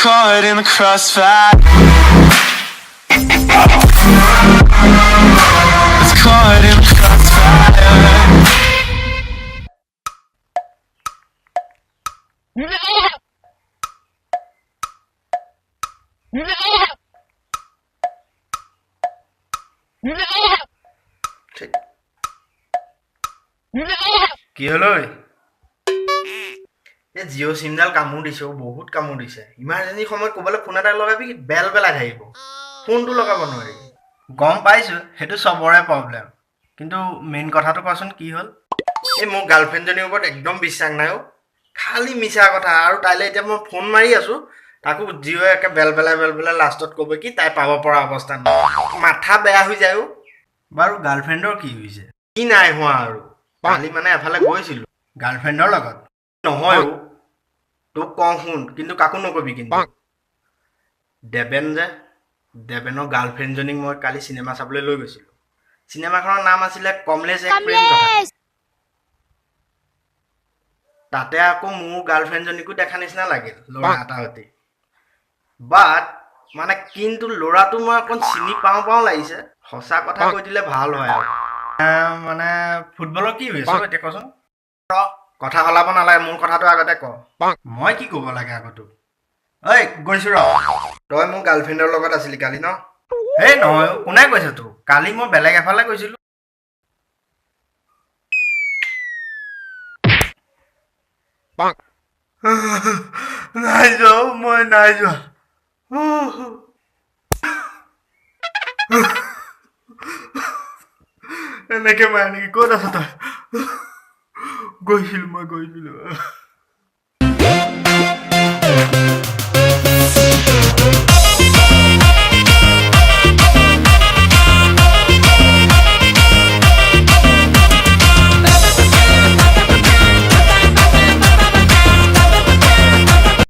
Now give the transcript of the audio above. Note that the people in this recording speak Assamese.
caught in the crossfire. It's caught in the crossfire. কি হলো এই জিঅ' চিমডাল কামোৰ দিছে বহুত কামোৰ দিছে ইমাৰ্জেঞ্চি সময়ত ক'বলৈ ফোন এটা লগাবি বেল বেলাই থাকিব ফোনটো লগাব নোৱাৰি গম পাইছোঁ সেইটো চবৰে প্ৰব্লেম কিন্তু মেইন কথাটো কোৱাচোন কি হ'ল এই মোৰ গাৰ্লফ্ৰেণ্ডজনীৰ ওপৰত একদম বিশ্বাস নাই খালি মিছা কথা আৰু তাইলৈ এতিয়া মই ফোন মাৰি আছোঁ তাকো জিঅ'য়ে একে বেল বেলাই লাষ্টত ক'ব কি তাই পাব পৰা অৱস্থা নাই মাথা বেয়া হৈ যায় বাৰু গাৰ্লফ্ৰেণ্ডৰ কি হৈছে কি নাই হোৱা আৰু কালি মানে এফালে গৈছিলোঁ গাৰ্লফ্ৰেণ্ডৰ লগত নহয় তোক কওঁ শুন কিন্তু কাকো নকবি কিন্তু দেবেনৰ গাৰ্লফ্ৰেণ্ডজনীক মই কালি চিনেমা চাবলৈ লৈ গৈছিলোঁ চিনেমাখনৰ নাম আছিলে কমলেশ এক প্ৰেম কথা তাতে আকৌ মোৰ গাৰ্লফ্ৰেণ্ডজনীকো দেখা নিচিনা লাগিল ল'ৰা এটা সৈতে বাট মানে কিন্তু ল'ৰাটো মই অকণ চিনি পাওঁ লাগিছে সঁচা কথা কৈ দিলে ভাল হয় আৰু মানে ফুটবলৰ কি হৈছে এতিয়া কচোন কথা সলাব নালাগে মোৰ কথাটো আগতে ক মই কি ক'ব লাগে আগতো ঐ গৈছোঁ ৰ তই মোৰ গাৰ্লফ্ৰেণ্ডৰ লগত আছিলি কালি ন হেই নহয় কোনে কৈছে তোক কালি মই বেলেগ এফালে গৈছিলোঁ নাই যোৱা মই নাই যোৱা এনেকে মাৰে নেকি ক'ত আছ তই গৈছিলোঁ